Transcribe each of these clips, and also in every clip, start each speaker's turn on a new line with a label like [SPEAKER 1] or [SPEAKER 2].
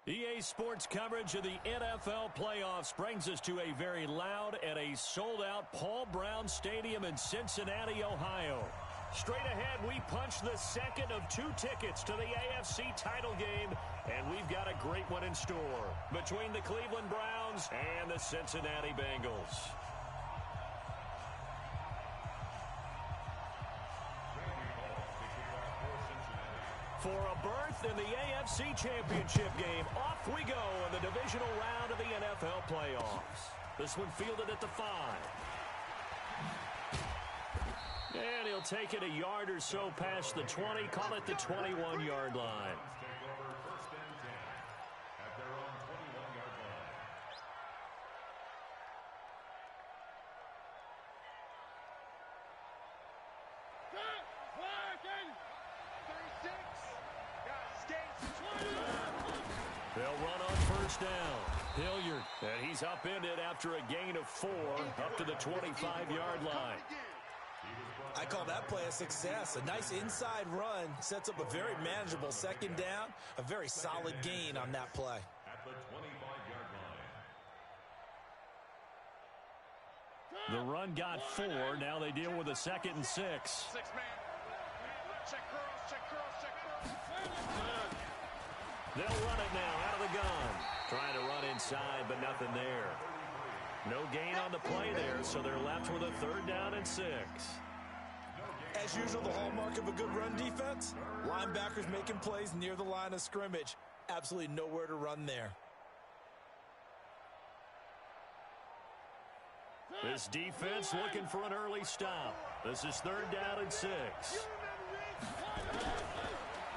[SPEAKER 1] EA Sports coverage of the NFL playoffs brings us to a very loud and a sold-out Paul Brown Stadium in Cincinnati, Ohio. Straight ahead, we punch the second of 2 tickets to the AFC title game, and we've got a great one in store between the Cleveland Browns and the Cincinnati Bengals. For a berth in the AFC Championship game, off we go in the divisional round of the NFL playoffs. This one fielded at the 5. And he'll take it a yard or so past the 20, call it the 21-yard line. They'll run on first down. Hilliard, and he's upended after a gain of 4 up to the 25-yard line.
[SPEAKER 2] I call that play a success. A nice inside run sets up a very manageable second down, a very solid gain on that play.
[SPEAKER 3] At the 25-yard line.
[SPEAKER 1] The run got 4. Now they deal with a 2nd and 6.
[SPEAKER 4] 6-man. Check cross, check cross, check cross.
[SPEAKER 1] They'll run it now out of the gun. Trying to run inside, but nothing there. No gain on the play there, so they're left with a 3rd down and 6.
[SPEAKER 2] As usual, the hallmark of a good run defense, linebackers making plays near the line of scrimmage. Absolutely nowhere to run there.
[SPEAKER 1] This defense looking for an early stop. This is 3rd down and 6.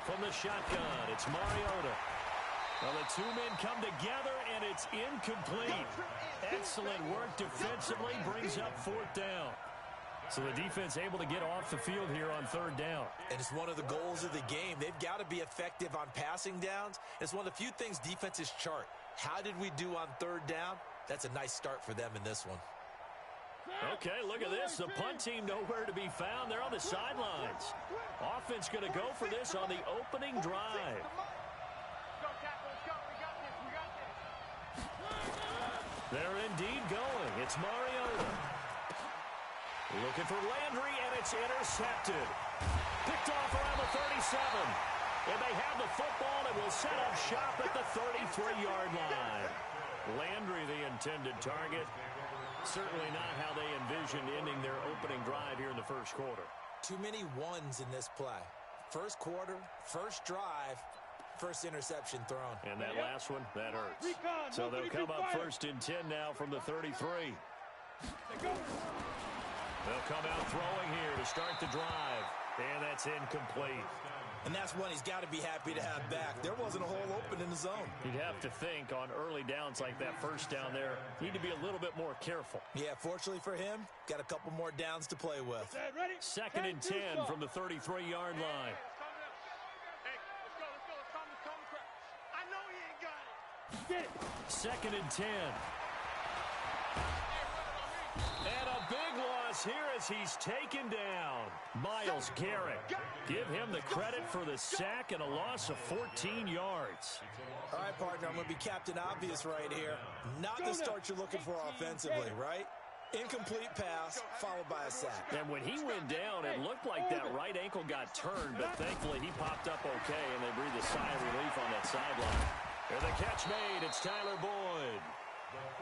[SPEAKER 1] From the shotgun, it's Mariota. Well, the 2 men come together, and it's incomplete. Excellent work defensively, brings up 4th down. So the defense able to get off the field here on 3rd down.
[SPEAKER 2] And it's one of the goals of the game. They've got to be effective on passing downs. It's one of the few things defenses chart. How did we do on 3rd down? That's a nice start for them in this one.
[SPEAKER 1] Okay, look at this. The punt team nowhere to be found. They're on the sidelines. Offense going to go for this on the opening drive. They're indeed going. It's Mariota. Looking for Landry, and it's intercepted. Picked off around the 37. And they have the football and will set up shop at the 33-yard line. Landry, the intended target. Certainly not how they envisioned ending their opening drive here in the first quarter.
[SPEAKER 2] Too many ones in this play. First quarter, first drive, first interception thrown.
[SPEAKER 1] And that last one, that hurts. So they'll come up 1st and 10 now from the 33. They'll come out throwing here to start the drive. And that's incomplete.
[SPEAKER 2] And that's one he's got to be happy to have back. There wasn't a hole open in the zone.
[SPEAKER 1] You'd have to think on early downs like that first down there, need to be a little bit more careful.
[SPEAKER 2] Yeah, fortunately for him, got a couple more downs to play with.
[SPEAKER 1] 2nd and 10 from the 33-yard line.
[SPEAKER 4] Hey, let's go. I know he ain't got it. Get it.
[SPEAKER 1] 2nd and 10. And a big loss here as he's taken down. Myles Garrett. Give him the credit for the sack and a loss of 14 yards.
[SPEAKER 2] All right, partner, I'm going to be Captain Obvious right here. Not the start you're looking for offensively, right? Incomplete pass, followed by a sack.
[SPEAKER 1] And when he went down, it looked like that right ankle got turned, but thankfully he popped up okay, and they breathed a sigh of relief on that sideline. And the catch made, it's Tyler Boyd.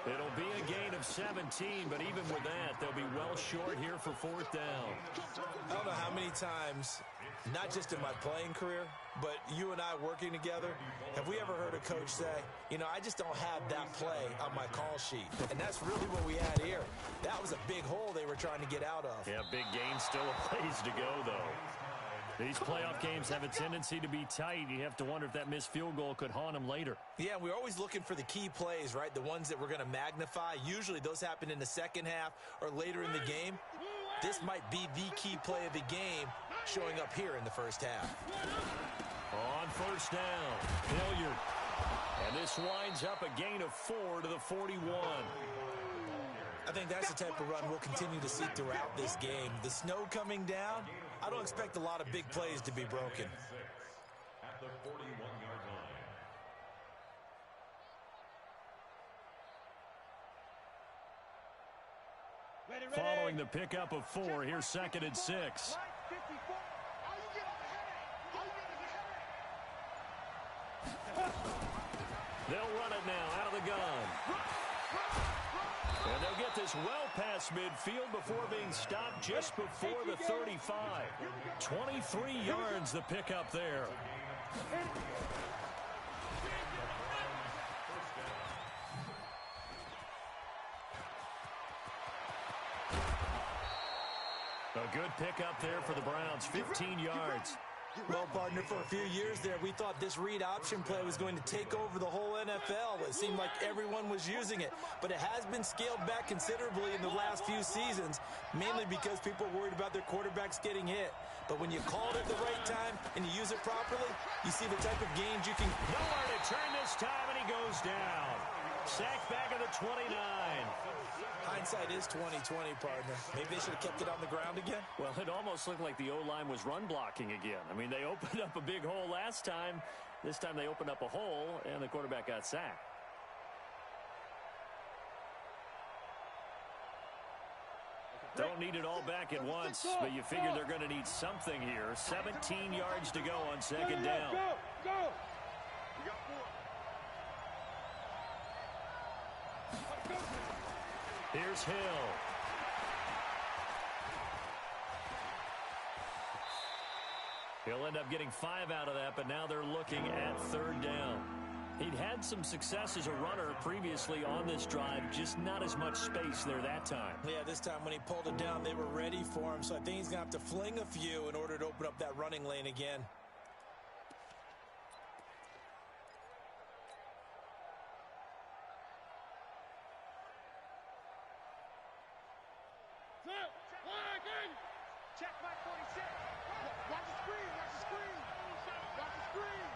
[SPEAKER 1] It'll be a gain of 17, but even with that, they'll be well short here for 4th down.
[SPEAKER 2] I don't know how many times, not just in my playing career, but you and I working together, have we ever heard a coach say, you know, I just don't have that play on my call sheet. And that's really what we had here. That was a big hole they were trying to get out of.
[SPEAKER 1] Yeah, big gain, still a ways to go, though. These playoff games have a tendency to be tight. You have to wonder if that missed field goal could haunt them later.
[SPEAKER 2] Yeah, we're always looking for the key plays, right? The ones that we're going to magnify. Usually those happen in the second half or later in the game. This might be the key play of the game showing up here in the first half.
[SPEAKER 1] On 1st down, Hilliard. And this winds up a gain of 4 to the 41.
[SPEAKER 2] I think that's the type of run we'll continue to see throughout this game. The snow coming down, I don't expect a lot of big plays to be broken.
[SPEAKER 3] At the 41-yard line.
[SPEAKER 1] Following the pickup of 4, here's 2nd and 6. They'll run it now out of the gun. And they'll get this well past midfield before being stopped just before the 35. 23 yards the pickup there. A good pickup there for the Browns, 15 yards.
[SPEAKER 2] Well, partner, for a few years there, we thought this read option play was going to take over the whole NFL. It seemed like everyone was using it, but it has been scaled back considerably in the last few seasons, mainly because people are worried about their quarterbacks getting hit. But when you call it at the right time and you use it properly, you see the type of gains you can...
[SPEAKER 1] Nowhere to turn this time, and he goes down. Sacked back at the 29.
[SPEAKER 2] Hindsight is 20/20, partner. Maybe they should have kept it on the ground again.
[SPEAKER 1] Well, it almost looked like the O-line was run blocking again. I mean, they opened up a big hole last time. This time they opened up a hole, and the quarterback got sacked. Don't need it all back at once, but you figure they're going to need something here. 17 yards to go on 2nd down.
[SPEAKER 4] Go!
[SPEAKER 1] Here's Hill. He'll end up getting 5 out of that, but now they're looking at 3rd down. He'd had some success as a runner previously on this drive, just not as much space there that time.
[SPEAKER 2] Yeah, this time when he pulled it down, they were ready for him, so I think he's going to have to fling a few in order to open up that running lane again.
[SPEAKER 4] Check my 46. Watch the screen. Watch the screen. Watch the screen.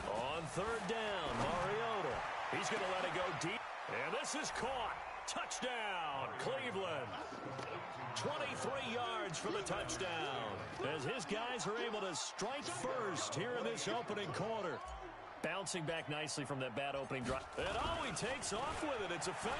[SPEAKER 1] On 3rd down, Mariota. He's going to let it go deep. And this is caught. Touchdown, Cleveland. 23 yards for the touchdown, as his guys are able to strike first here in this opening quarter. Bouncing back nicely from that bad opening drive. And oh, he takes off with it. It's a fake.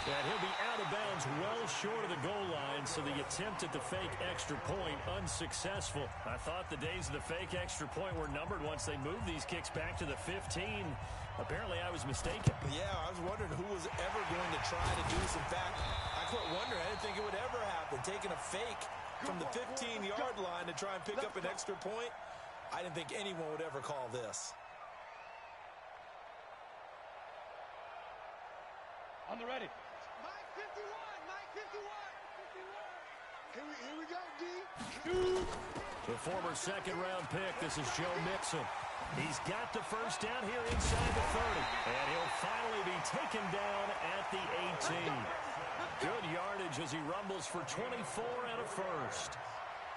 [SPEAKER 1] And he'll be out of bounds well short of the goal line, so the attempt at the fake extra point unsuccessful. I thought the days of the fake extra point were numbered once they moved these kicks back to the 15. Apparently, I was mistaken.
[SPEAKER 2] Yeah, I was wondering who was ever going to try to do this. In fact, I quit wondering. I didn't think it would ever happen. Taking a fake from the 15-yard line to try and pick up an extra point, I didn't think anyone would ever call this.
[SPEAKER 4] On the ready. Mike 51. Mike 51. Here we go, D.
[SPEAKER 1] The former second-round pick, this is Joe Mixon. He's got the first down here inside the 30. And he'll finally be taken down at the 18. Good yardage as he rumbles for 24 and a first.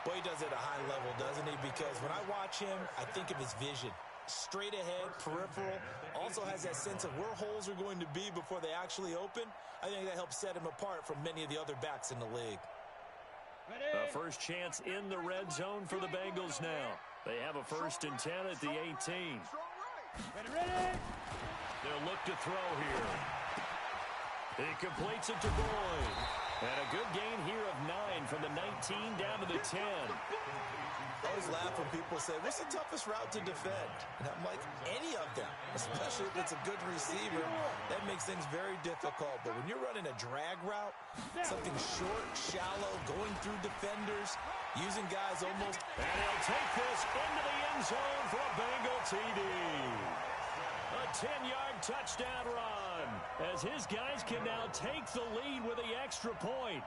[SPEAKER 2] Boy, he does it at a high level, doesn't he? Because when I watch him, I think of his vision. Straight ahead, peripheral, also has that sense of where holes are going to be before they actually open. I think that helps set him apart from many of the other backs in the league.
[SPEAKER 1] A first chance in the red zone for the Bengals now. They have a 1st and 10 at the 18.
[SPEAKER 4] Ready.
[SPEAKER 1] They'll look to throw here. He completes it to Boyd. And a good gain here of 9 from the 19 down to the 10.
[SPEAKER 2] I always laugh when people say, what's the toughest route to defend? And I'm like, any of them, especially if it's a good receiver. That makes things very difficult. But when you're running a drag route, something short, shallow, going through defenders, using guys almost...
[SPEAKER 1] And he'll take this into the end zone for a Bengal TD. A 10-yard touchdown run, as his guys can now take the lead with the extra point.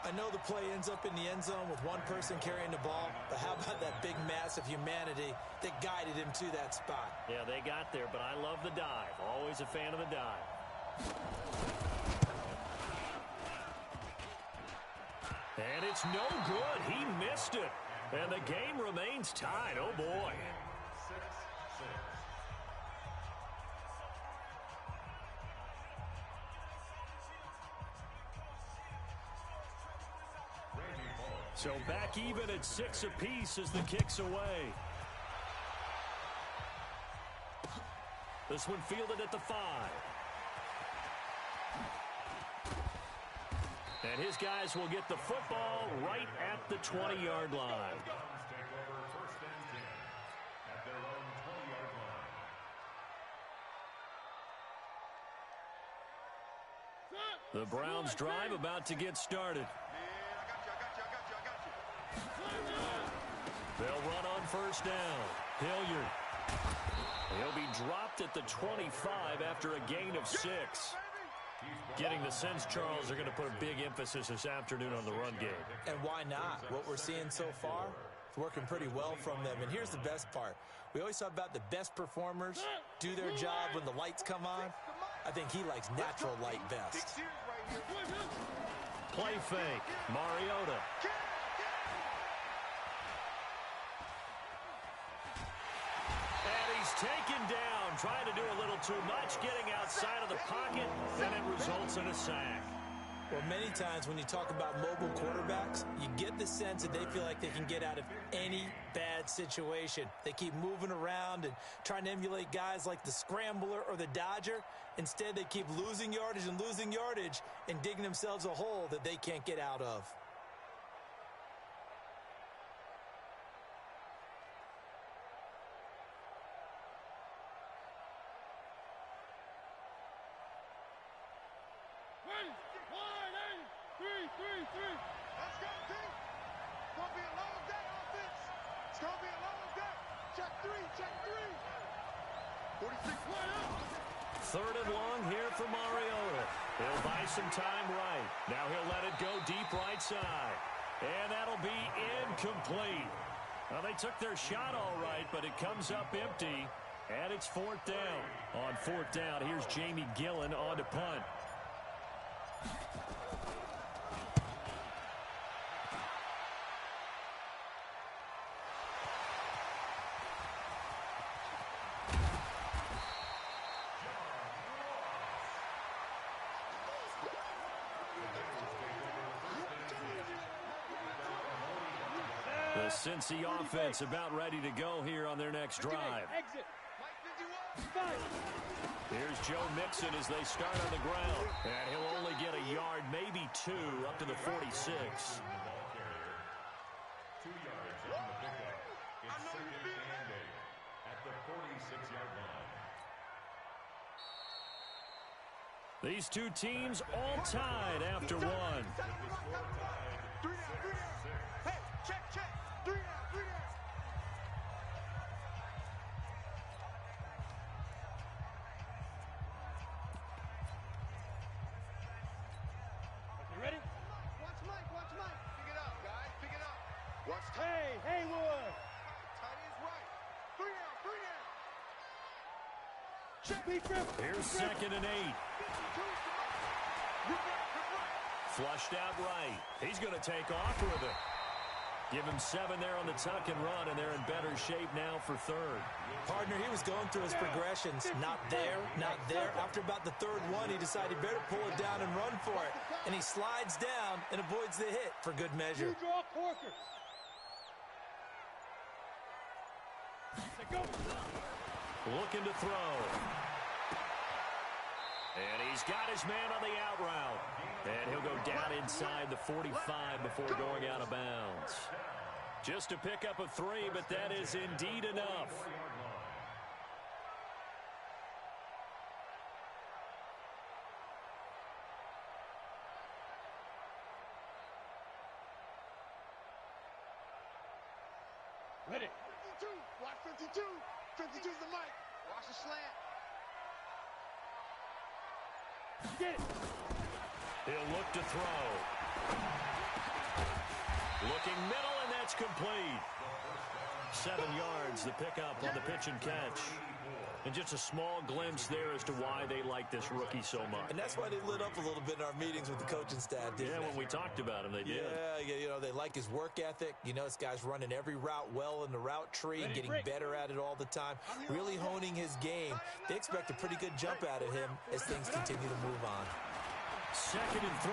[SPEAKER 2] I know the play ends up in the end zone with one person carrying the ball, but how about that big mass of humanity that guided him to that spot?
[SPEAKER 1] Yeah, they got there, but I love the dive. Always a fan of the dive. And it's no good. He missed it. And the game remains tied. Oh, boy. So back even at 6 apiece as the kick's away. This one fielded at the 5. And his guys will get the football right at the 20-yard line.
[SPEAKER 3] Take over first and 10 at their own 20-yard line.
[SPEAKER 1] The Browns drive about to get started. They'll run on first down. Hilliard. He'll be dropped at the 25 after a gain of 6. Getting the sense, Charles, they're going to put a big emphasis this afternoon on the run game.
[SPEAKER 2] And why not? What we're seeing so far, it's working pretty well from them. And here's the best part. We always talk about the best performers do their job when the lights come on. I think he likes natural light best.
[SPEAKER 1] Play fake. Mariota. And he's taken down, trying to do a little too much, getting outside of the pocket, and it results in a sack.
[SPEAKER 2] Well, many times when you talk about mobile quarterbacks, you get the sense that they feel like they can get out of any bad situation. They keep moving around and trying to emulate guys like the Scrambler or the Dodger. Instead, they keep losing yardage and digging themselves a hole that they can't get out of.
[SPEAKER 4] Let's go, team. It's going to be a long day, offense. It's going to be a long day. Check three. 46, line up.
[SPEAKER 1] Third and long here for Mariota. He'll buy some time right. Now he'll let it go deep right side. And that'll be incomplete. Well, they took their shot all right, but it comes up empty. And it's fourth down. On fourth down, here's Jamie Gillen on to punt. The Cincy offense about ready to go here on their next drive. Here's Joe Mixon as they start on the ground. And he'll only get a yard, maybe 2, up to the 46.
[SPEAKER 3] 2 yards on the pickup. It's second and 8 at the 46-yard line.
[SPEAKER 1] These two teams all tied after one.
[SPEAKER 4] Hey, check. 3 down.
[SPEAKER 5] You ready?
[SPEAKER 4] Watch Mike. Pick it up, guys. Pick it up. Watch tight.
[SPEAKER 5] Hey, Haywood.
[SPEAKER 4] Tight is right. 3 down. Check.
[SPEAKER 5] Be careful.
[SPEAKER 1] Here's second and 8. Flushed out right. He's going to take off with it. Give him 7 there on the tuck and run, and they're in better shape now for third.
[SPEAKER 2] Partner, he was going through his progressions. Not there. After about the third one, he decided he better pull it down and run for it. And he slides down and avoids the hit for good measure.
[SPEAKER 5] You draw Corker. Go.
[SPEAKER 1] Looking to throw. And he's got his man on the out route. And he'll go down inside the 45 before going out of bounds. Just a pickup of 3, but that is indeed enough.
[SPEAKER 5] Ready.
[SPEAKER 4] 52. Watch 52. 52's the mic. Watch the slant.
[SPEAKER 5] Get it.
[SPEAKER 1] He'll look to throw. Looking middle, and that's complete. 7 yards, the pickup on the pitch and catch. And just a small glimpse there as to why they like this rookie so much.
[SPEAKER 2] And that's why they lit up a little bit in our meetings with the coaching staff, didn't
[SPEAKER 1] Yeah,
[SPEAKER 2] they?
[SPEAKER 1] when we talked about him, they did.
[SPEAKER 2] Yeah, they like his work ethic. This guy's running every route well in the route tree and getting better at it all the time. Really honing his game. They expect a pretty good jump out of him as things continue to move on.
[SPEAKER 1] Second and 3.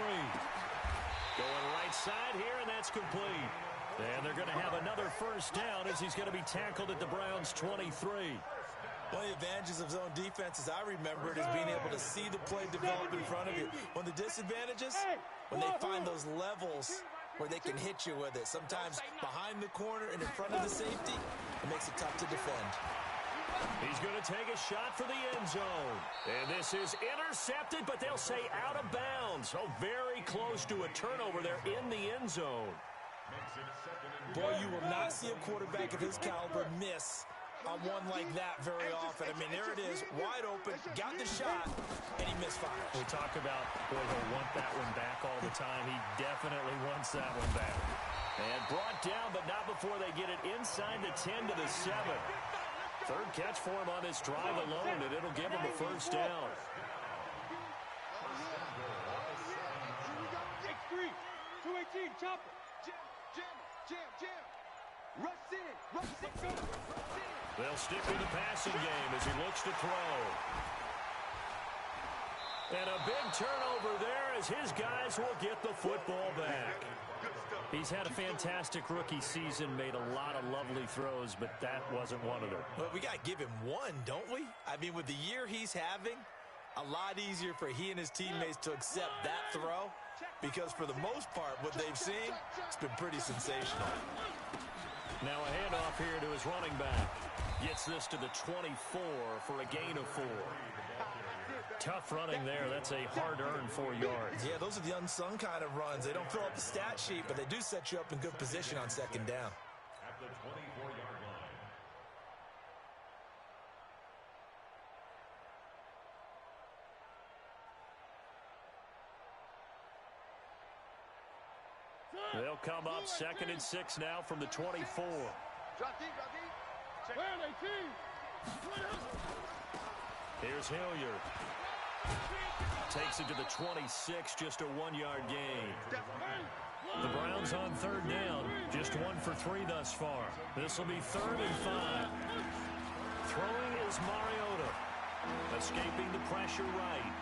[SPEAKER 1] Going right side here, and that's complete. And they're going to have another first down as he's going to be tackled at the Browns' 23.
[SPEAKER 2] One of the advantages of zone defense, as I remember it, is being able to see the play develop in front of you. One of the disadvantages, when they find those levels where they can hit you with it, sometimes behind the corner and in front of the safety, it makes it tough to defend.
[SPEAKER 1] He's going to take a shot for the end zone. And this is intercepted, but they'll say out of bounds. So very close to a turnover there in the end zone.
[SPEAKER 2] Boy, you will not see a quarterback of his caliber miss on one like that very often. I mean, there it is, wide open, got the shot, and he misfires.
[SPEAKER 1] We talk about, boy, he'll want that one back all the time. He definitely wants that one back. And brought down, but not before they get it inside the 10 to the 7. Third catch for him on this drive alone, and it'll give him a first down.
[SPEAKER 5] X3, 218, chopper.
[SPEAKER 4] Jam. Rush in.
[SPEAKER 1] They'll stick with the passing game as he looks to throw. And a big turnover there as his guys will get the football back. He's had a fantastic rookie season, made a lot of lovely throws, but that wasn't one of them.
[SPEAKER 2] Well, we got to give him one, don't we? I mean, with the year he's having, a lot easier for he and his teammates to accept that throw, because for the most part, what they've seen, it's been pretty sensational.
[SPEAKER 1] Now a handoff here to his running back. Gets this to the 24 for a gain of 4. Tough running there. That's a hard-earned 4 yards.
[SPEAKER 2] Yeah, those are the unsung kind of runs. They don't fill up the stat sheet, but they do set you up in good position on second down.
[SPEAKER 3] At the 24-yard line.
[SPEAKER 1] They'll come up 2nd and 6 now from the 24.
[SPEAKER 4] Drop deep.
[SPEAKER 5] Where are they, team?
[SPEAKER 1] Here's Hilliard. Takes it to the 26, just a 1-yard gain. The Browns on 3rd down, just 1 for 3 thus far. This will be 3rd and 5. Throwing is Mariota. Escaping the pressure right.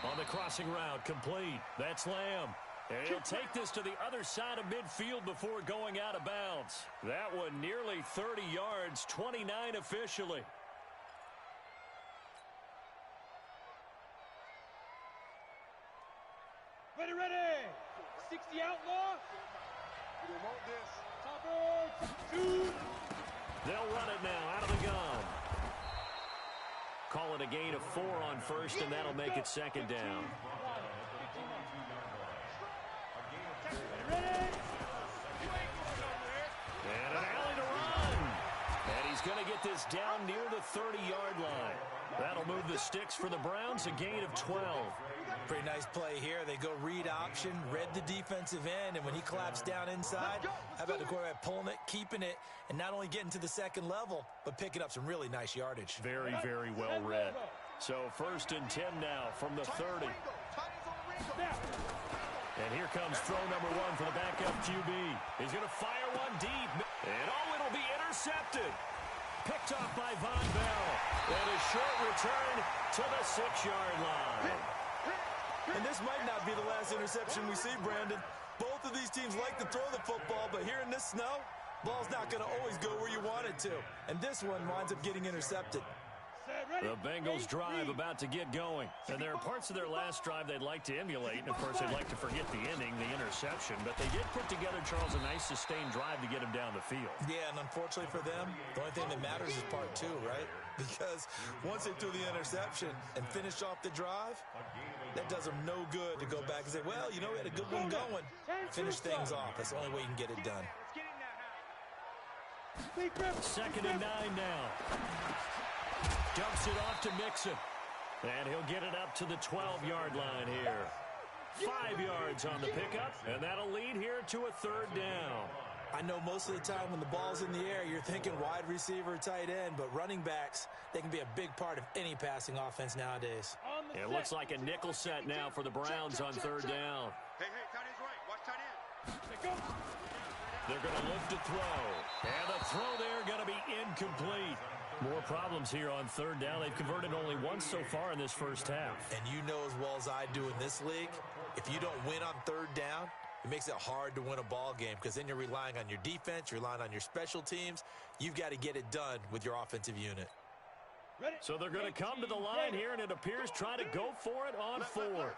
[SPEAKER 1] On the crossing route, complete. That's Lamb. And he'll take this to the other side of midfield before going out of bounds. That one nearly 30 yards, 29 officially.
[SPEAKER 5] Ready. 60 outlaw.
[SPEAKER 4] You want this.
[SPEAKER 5] Chopper, shoot.
[SPEAKER 1] They'll run it now out of the gun. Call it a gain of 4 on first, and that'll make it 2nd down. And an alley to run. And he's going to get this down near the 30-yard line. That'll move the sticks for the Browns, a gain of 12.
[SPEAKER 2] Pretty nice play here. They go read option, read the defensive end, and when he collapsed down inside, how about the quarterback pulling it, keeping it, and not only getting to the second level, but picking up some really nice yardage.
[SPEAKER 1] Very, very well read. So 1st and 10 now from the 30. And here comes throw number 1 for the backup QB. He's going to fire one deep. And it'll be intercepted. Picked off by Von Bell. And a short return to the 6-yard line.
[SPEAKER 2] And this might not be the last interception we see, Brandon. Both of these teams like to throw the football, but here in this snow, ball's not going to always go where you want it to. And this one winds up getting intercepted.
[SPEAKER 1] The Bengals drive about to get going. And there are parts of their last drive they'd like to emulate. And, of course, they'd like to forget the inning, the interception. But they did put together, Charles, a nice sustained drive to get him down the field.
[SPEAKER 2] Yeah, and unfortunately for them, the only thing that matters is part 2, right? Because once they threw the interception and finished off the drive, that does them no good to go back and say, well, you know, we had a good one going. Finish things off. That's the only way you can get it done.
[SPEAKER 1] 2nd and 9 now. Dumps it off to Mixon. And he'll get it up to the 12-yard line here. 5 yards on the pickup, and that'll lead here to a 3rd down.
[SPEAKER 2] I know most of the time when the ball's in the air, you're thinking wide receiver, tight end, but running backs, they can be a big part of any passing offense nowadays.
[SPEAKER 1] It looks like a nickel set now for the Browns on 3rd down.
[SPEAKER 4] Hey, tight end's right. Watch tight end.
[SPEAKER 1] They're going to look to throw. And the throw there going to be incomplete. More problems here on 3rd down. They've converted only once so far in this first half.
[SPEAKER 2] And you know as well as I do in this league, if you don't win on 3rd down, It makes it hard to win a ball game because then you're relying on your defense, you're relying on your special teams. You've got to get it done with your offensive unit.
[SPEAKER 1] So they're going to come to the line here, and it appears trying to go for it on fourth.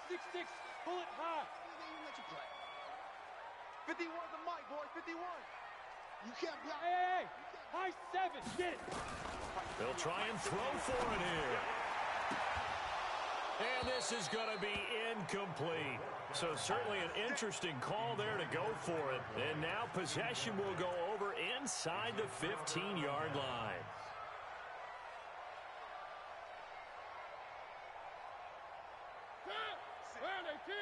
[SPEAKER 5] 6-6, pull it high.
[SPEAKER 4] 51 the mic, boy, 51. You can't block.
[SPEAKER 5] Hey, high 7, get it.
[SPEAKER 1] They'll try and throw for it here. And this is going to be incomplete. So certainly an interesting call there to go for it. And now possession will go over inside the 15-yard line.
[SPEAKER 5] Round 18.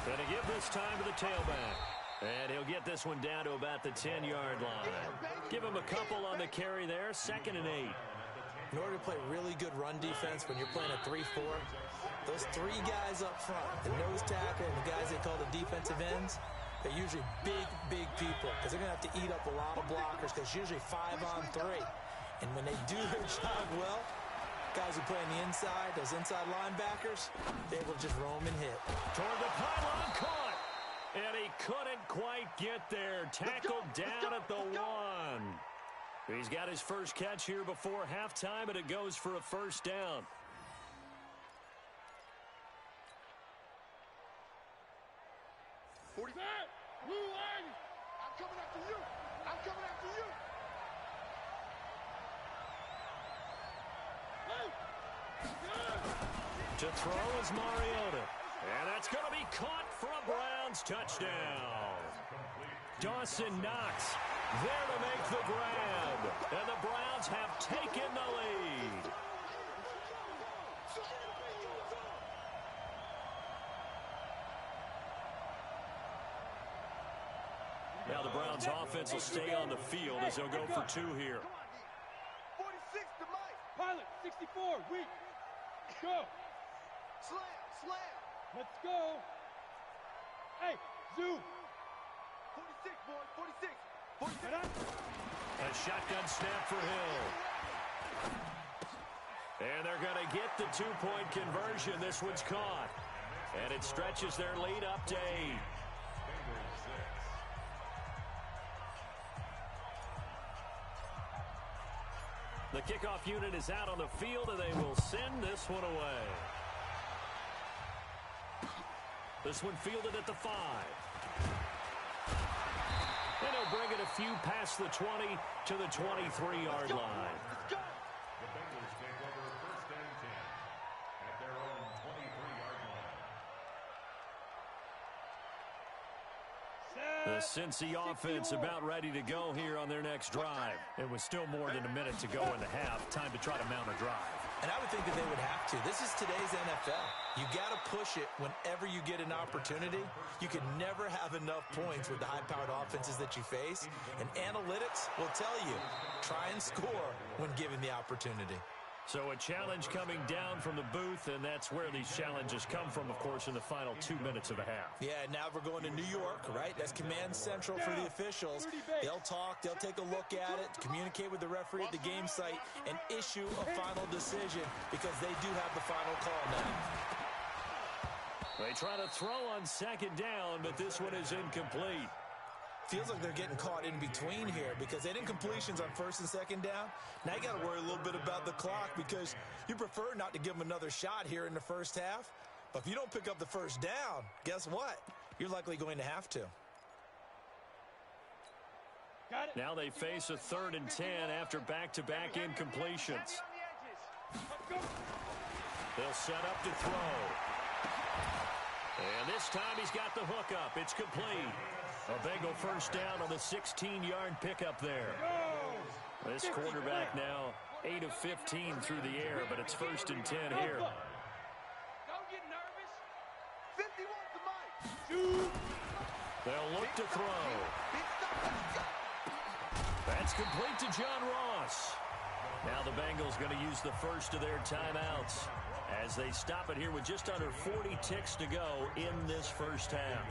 [SPEAKER 1] Going to give this time to the tailback. And he'll get this one down to about the 10-yard line. Give him a couple on the carry there, 2nd and 8.
[SPEAKER 2] In order to play really good run defense when you're playing a 3-4, those 3 guys up front, the nose tackle and the guys they call the defensive ends, they're usually big, big people because they're going to have to eat up a lot of blockers because it's usually 5-on-3. And when they do their job well, guys who play on the inside, those inside linebackers, they're able to just roam and hit.
[SPEAKER 1] Toward the pylon, caught. And he couldn't quite get there. Tackled down at the 1. He's got his first catch here before halftime, and it goes for a first down.
[SPEAKER 5] Blue line.
[SPEAKER 4] I'm coming after you. I'm coming after you.
[SPEAKER 1] To throw is Mariota. And that's going to be caught for a Browns touchdown. Dawson Knox there to make the grab. And the Browns have taken the lead. Now the Browns offense will stay on the field as they'll go for 2 here.
[SPEAKER 4] 46 to Mike.
[SPEAKER 5] Pilot, 64, weak. Go.
[SPEAKER 4] Slam.
[SPEAKER 5] Let's go. Hey, zoom.
[SPEAKER 4] 46, boy, 46. 46.
[SPEAKER 5] Right on.
[SPEAKER 1] A shotgun snap for Hill. And they're going to get the 2-point conversion. This one's caught. And it stretches their lead up to 8. The kickoff unit is out on the field, and they will send this one away. This one fielded at the 5. And he'll bring it a few past the 20 to the 23-yard line.
[SPEAKER 3] The Bengals take over 1st and 10 at their own 23-yard line.
[SPEAKER 1] The Cincy offense about ready to go here on their next drive. It was still more than a minute to go in the half. Time to try to mount a drive.
[SPEAKER 2] And I would think that they would have to. This is today's NFL. You got to push it whenever you get an opportunity. You can never have enough points with the high-powered offenses that you face. And analytics will tell you, try and score when given the opportunity.
[SPEAKER 1] So a challenge coming down from the booth, and that's where these challenges come from, of course, in the final 2 minutes of a half.
[SPEAKER 2] Yeah, now we're going to New York, right? That's command central for the officials. They'll talk, they'll take a look at it, communicate with the referee at the game site, and issue a final decision because they do have the final call now.
[SPEAKER 1] They try to throw on 2nd down, but this one is incomplete.
[SPEAKER 2] Feels like they're getting caught in between here because they didn't completions on 1st and 2nd down. Now you got to worry a little bit about the clock because you prefer not to give them another shot here in the first half. But if you don't pick up the first down, guess what? You're likely going to have to.
[SPEAKER 5] Got it.
[SPEAKER 1] Now they face a 3rd and 10 after back-to-back incompletions.
[SPEAKER 5] Let's go.
[SPEAKER 1] They'll set up to throw. And this time he's got the hook up. It's complete. A Bengal first down on the 16-yard pickup there. This quarterback now 8 of 15 through the air, but it's 1st and 10 here.
[SPEAKER 5] Don't get nervous.
[SPEAKER 4] 51 to Mike.
[SPEAKER 5] Shoot.
[SPEAKER 1] They'll look to throw. That's complete to John Ross. Now the Bengals going to use the first of their timeouts as they stop it here with just under 40 ticks to go in this first half.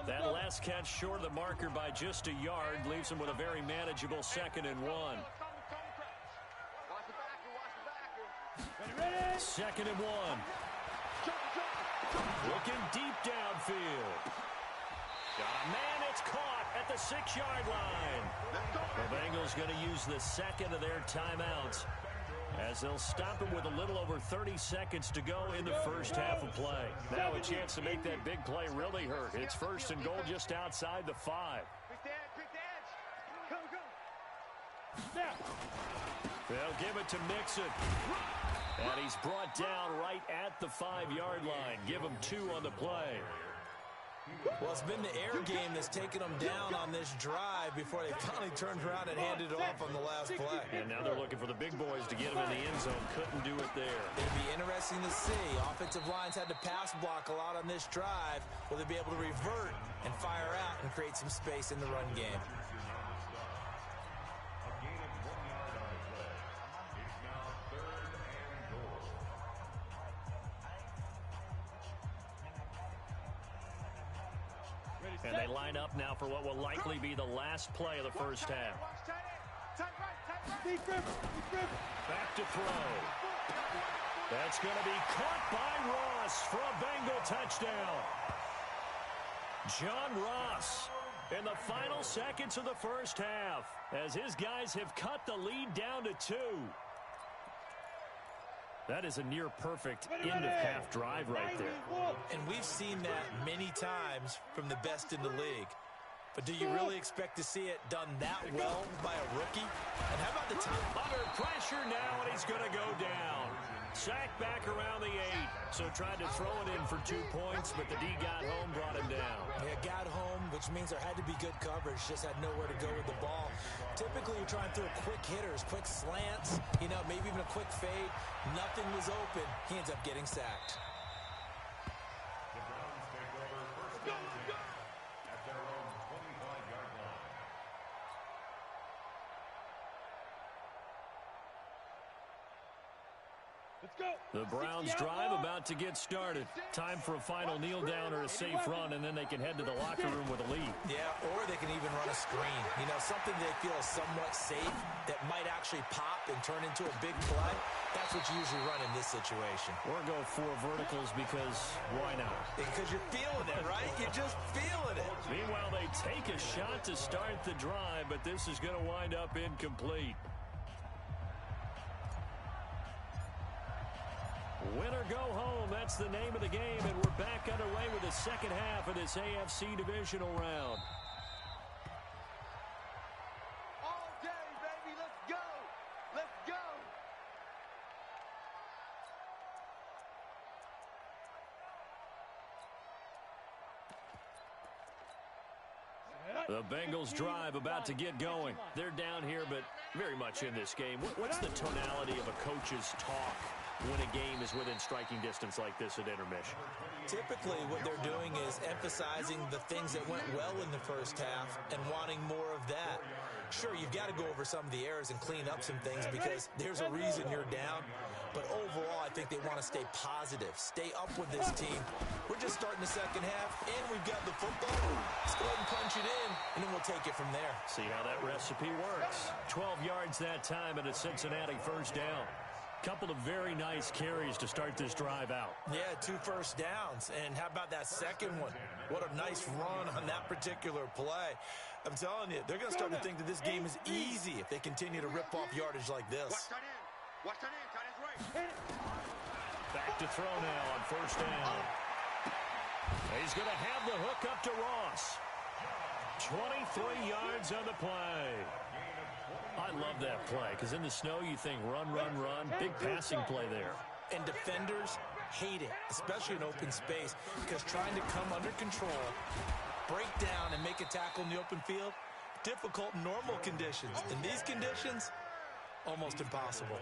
[SPEAKER 1] That last pass catch short of the marker by just a yard. Leaves him with a very manageable 2nd and 1.
[SPEAKER 4] Watch the backer. Watch the backer.
[SPEAKER 1] 2nd and 1. Looking deep downfield. Got a man. It's caught at the 6-yard line. The Bengals going to use the second of their timeouts as they'll stop it with a little over 30 seconds to go in the first half of play. Now a chance to make that big play really hurt. It's 1st and goal just outside the 5.
[SPEAKER 5] Pick the edge. Go, go. Now.
[SPEAKER 1] They'll give it to Mixon. And he's brought down right at the 5-yard line. Give him 2 on the play.
[SPEAKER 2] Well, it's been the air game that's taken them down on this drive before they finally turned around and handed it off on the last play.
[SPEAKER 1] And now they're looking for the big boys to get him in the end zone. Couldn't do it there.
[SPEAKER 2] It'd be interesting to see. Offensive lines had to pass block a lot on this drive. Will they be able to revert and fire out and create some space in the run game?
[SPEAKER 1] And they line up now for what will likely be the last play of the first half. Back to throw. That's going to be caught by Ross for a Bengal touchdown. John Ross in the final seconds of the first half as his guys have cut the lead down to 2. That is a near-perfect end-of-half drive right there.
[SPEAKER 2] And we've seen that many times from the best in the league. But do you really expect to see it done that well by a rookie? And how about the time?
[SPEAKER 1] Under pressure now, and he's going to go down. Sacked back around the 8. So tried to throw it in for 2 points, but the D got home, brought him down.
[SPEAKER 2] Yeah, got home, which means there had to be good coverage. Just had nowhere to go with the ball. Typically, you're trying to throw quick hitters, quick slants, maybe even a quick fade. Nothing was open. He ends up getting sacked.
[SPEAKER 3] The Browns take over first and 10 at their own 25-yard line.
[SPEAKER 5] Let's go.
[SPEAKER 1] The Browns drive about to get started. Time for a final kneel down or a safe run, and then they can head to the locker room with a lead.
[SPEAKER 2] Yeah, or they can even run a screen. Something they feel is somewhat safe that might actually pop and turn into a big play. That's what you usually run in this situation.
[SPEAKER 1] Or go 4 verticals because why not?
[SPEAKER 2] Because you're feeling it, right? You're just feeling it.
[SPEAKER 1] Meanwhile, they take a shot to start the drive, but this is going to wind up incomplete. Win or go home, that's the name of the game, and we're back underway with the second half of this AFC divisional round.
[SPEAKER 4] All day, baby. Let's go. Let's go.
[SPEAKER 1] The Bengals drive about to get going. They're down here, but very much in this game. What's the tonality of a coach's talk when a game is within striking distance like this at intermission?
[SPEAKER 2] Typically, what they're doing is emphasizing the things that went well in the first half and wanting more of that. Sure, you've got to go over some of the errors and clean up some things because there's a reason you're down. But overall, I think they want to stay positive, stay up with this team. We're just starting the second half, and we've got the football. Let's go ahead and punch it in, and then we'll take it from there.
[SPEAKER 1] See how that recipe works. 12 yards that time and a Cincinnati first down. Couple of very nice carries to start this drive out.
[SPEAKER 2] Yeah, 2 first downs. And how about that second one? What a nice run on that particular play. I'm telling you, they're going to start to think that this game is easy if they continue to rip off yardage like this.
[SPEAKER 4] Watch that in. Watch that in. Tight end's right.
[SPEAKER 1] Back to throw now on first down. He's going to have the hook up to Ross. 23 yards on the play. I love that play because in the snow you think run, run, run. Big passing play there.
[SPEAKER 2] And defenders hate it, especially in open space, because trying to come under control, break down, and make a tackle in the open field, difficult in normal conditions. In these conditions, almost impossible.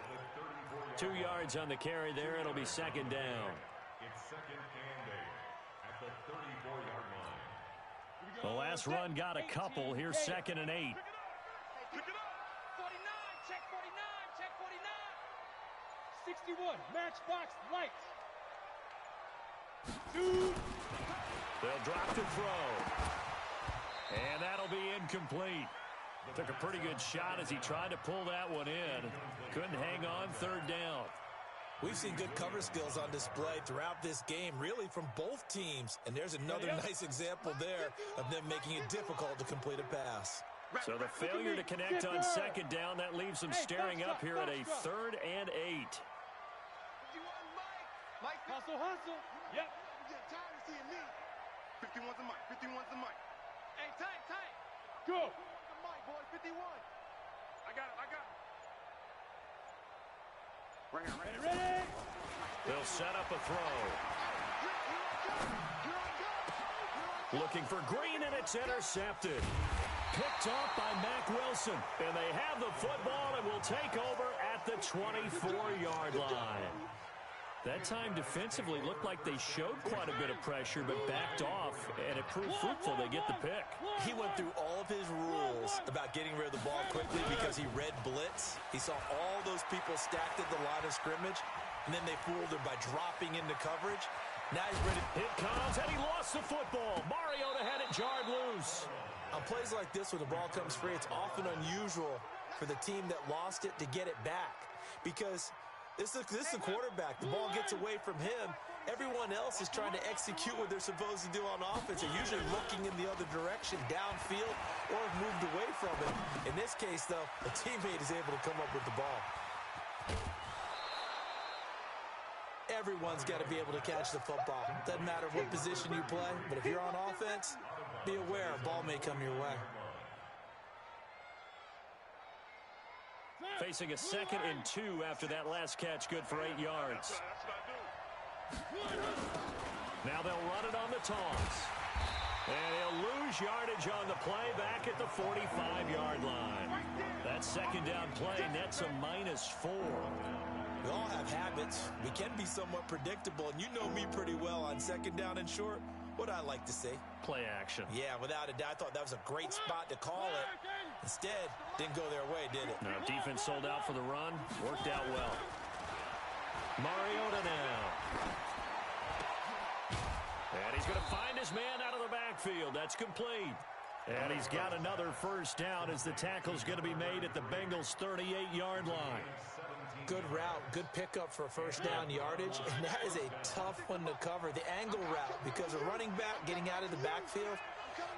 [SPEAKER 1] 2 yards on the carry there. It'll be second down.
[SPEAKER 3] It's second and 8 at the 34-yard line.
[SPEAKER 1] The last run got a couple. Here's second and 8.
[SPEAKER 5] Pick it up. 49. Check 49. Check 49. 61. Matchbox lights. 2.
[SPEAKER 1] They'll drop to throw. And that'll be incomplete. Took a pretty good shot as he tried to pull that one in. Couldn't hang on third down.
[SPEAKER 2] We've seen good cover skills on display throughout this game, really from both teams. And there's another nice example there of them making it difficult to complete a pass.
[SPEAKER 1] So the failure to connect on second down, that leaves them staring up here at a 3rd and 8.
[SPEAKER 5] Hustle, hustle. Yep.
[SPEAKER 4] I'm getting tired of seeing me. 51's the mic. 51's the mic.
[SPEAKER 5] Hey, tight, tight. Go.
[SPEAKER 4] 51's the mic, boy. 51.
[SPEAKER 5] I got him.
[SPEAKER 4] Right here, right here.
[SPEAKER 5] Ready?
[SPEAKER 1] They'll set up a throw. Looking for Green, and it's intercepted. Picked off by Mack Wilson. And they have the football and will take over at the 24-yard line. That time defensively looked like they showed quite a bit of pressure but backed off, and it proved fruitful. They get the pick.
[SPEAKER 2] He went through all of his rules about getting rid of the ball quickly because he read blitz. He saw all those people stacked at the line of scrimmage, and then they fooled him by dropping into coverage. Now he's ready.
[SPEAKER 1] Here comes, and he lost the football. Mariota had it jarred loose.
[SPEAKER 2] On plays like this where the ball comes free, it's often unusual for the team that lost it to get it back because this is the quarterback. The ball gets away from him. Everyone else is trying to execute what they're supposed to do on offense. They're usually looking in the other direction, downfield, or have moved away from it. In this case, though, a teammate is able to come up with the ball. Everyone's got to be able to catch the football. Doesn't matter what position you play, but if you're on offense, be aware a ball may come your way.
[SPEAKER 1] Facing a 2nd and 2 after that last catch, good for 8 yards. Now they'll run it on the toss. And he'll lose yardage on the play back at the 45-yard line. That 2nd down play nets a -4.
[SPEAKER 2] We all have habits. We can be somewhat predictable, and you know me pretty well on 2nd down and short. What I like to see.
[SPEAKER 1] Play action.
[SPEAKER 2] Yeah, without a doubt. I thought that was a great spot to call it. Instead, didn't go their way, did it?
[SPEAKER 1] No, defense sold out for the run. Worked out well. Mariota now. And he's going to find his man out of the backfield. That's complete. And he's got another first down as the tackle's going to be made at the Bengals' 38-yard line.
[SPEAKER 2] Good route, good pickup for first down yardage, and that is a tough one to cover, the angle route, because a running back getting out of the backfield,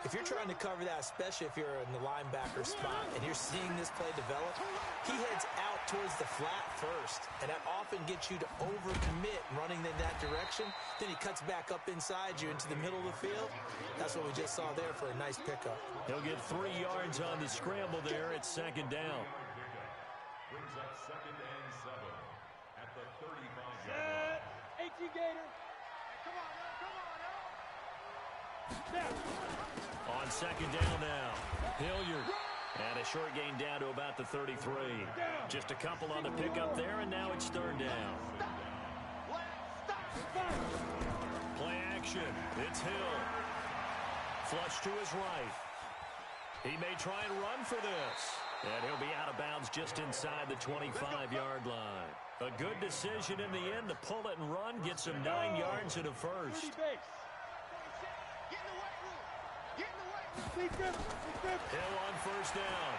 [SPEAKER 2] if you're trying to cover that, especially if you're in the linebacker spot and you're seeing this play develop, he heads out towards the flat first, and that often gets you to overcommit running in that direction. Then he cuts back up inside you into the middle of the field. That's what we just saw there for a nice pickup.
[SPEAKER 1] He'll get 3 yards on the scramble there at 2nd down.
[SPEAKER 3] Brings up 2nd and 7 at the 35-yard line.
[SPEAKER 5] 18 Gator.
[SPEAKER 4] Come on,
[SPEAKER 5] Now.
[SPEAKER 1] On 2nd down now, Hilliard. And a short gain down to about the 33. Just a couple on the pickup there, and now it's 3rd down. Play action. It's Hill. Flush to his right. He may try and run for this. And he'll be out of bounds just inside the 25-yard line. A good decision in the end to pull it and run. Gets him 9 yards and a first. Hill on first down.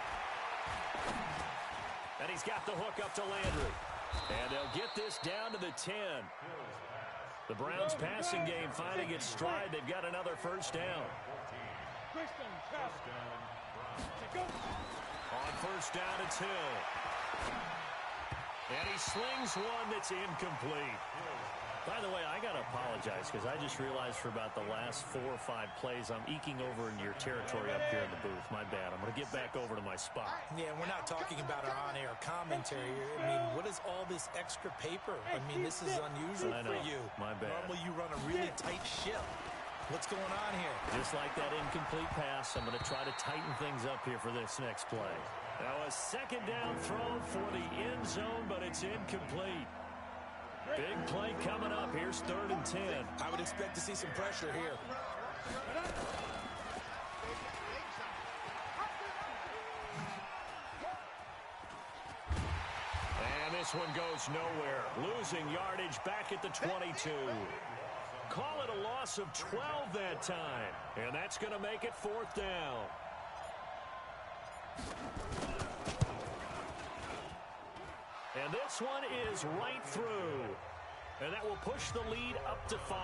[SPEAKER 1] And he's got the hook up to Landry. And they'll get this down to the 10. The Browns' passing game finally gets stride. They've got another first down. On first down, it's Hill. And he slings one that's incomplete. By the way, I got to apologize because I just realized for about the last 4 or 5 plays, I'm eking over into your territory up here in the booth. My bad. I'm going to get back over to my spot.
[SPEAKER 2] Yeah, we're not talking about our on-air commentary. I mean, what is all this extra paper? I mean, this is unusual for you.
[SPEAKER 1] My bad.
[SPEAKER 2] Normally, you run a really tight ship. What's going on here?
[SPEAKER 1] Just like that incomplete pass, I'm going to try to tighten things up here for this next play. Now a 2nd down throw for the end zone, but it's incomplete. Big play coming up. Here's 3rd and 10.
[SPEAKER 2] I would expect to see some pressure here.
[SPEAKER 1] And this one goes nowhere. Losing yardage back at the 22. call it a loss of 12 that time. And that's going to make it 4th down. And this one is right through. And that will push the lead up to 5.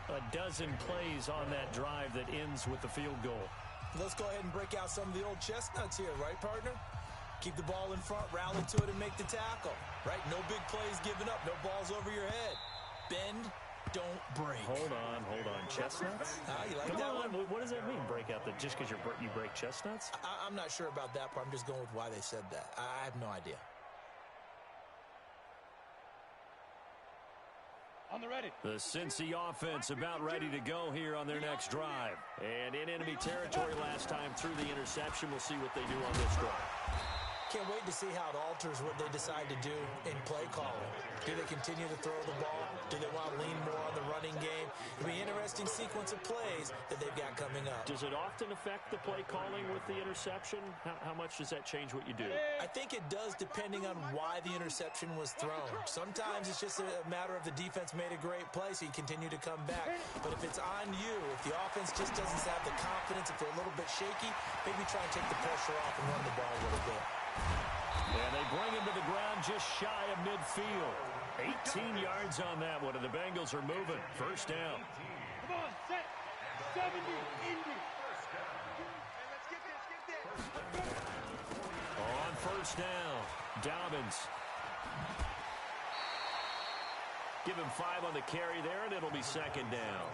[SPEAKER 1] A dozen plays on that drive that ends with the field goal.
[SPEAKER 2] Let's go ahead and break out some of the old chestnuts here, right, partner? Keep the ball in front, rally to it, and make the tackle. Right? No big plays given up, no balls over your head. Bend, don't break.
[SPEAKER 1] Hold on. Chestnuts?
[SPEAKER 2] You like
[SPEAKER 1] Come
[SPEAKER 2] that
[SPEAKER 1] on.
[SPEAKER 2] one?
[SPEAKER 1] What does that mean, break out? That just because you break chestnuts?
[SPEAKER 2] I'm not sure about that part. I'm just going with why they said that. I have no idea.
[SPEAKER 5] On the ready.
[SPEAKER 1] The Cincy offense about ready to go here on their next drive. And in enemy territory last time through the interception. We'll see what they do on this drive.
[SPEAKER 2] Can't wait to see how it alters what they decide to do in play calling. Do they continue to throw the ball? Do they want to lean more on the running game? It'll be an interesting sequence of plays that they've got coming up.
[SPEAKER 1] Does it often affect the play calling with the interception? How much does that change what you do?
[SPEAKER 2] I think it does depending on why the interception was thrown. Sometimes it's just a matter of the defense made a great play, so you continue to come back. But if it's on you, if the offense just doesn't have the confidence, if they're a little bit shaky, maybe try and take the pressure off and run the ball a little bit.
[SPEAKER 1] And they bring him to the ground just shy of midfield. 18 yards on that one, and the Bengals are moving. 1st down.
[SPEAKER 5] Come on, set. 70, Indy.
[SPEAKER 4] Let's get this.
[SPEAKER 1] On 1st down, Dobbins. Give him 5 on the carry there, and it'll be 2nd down.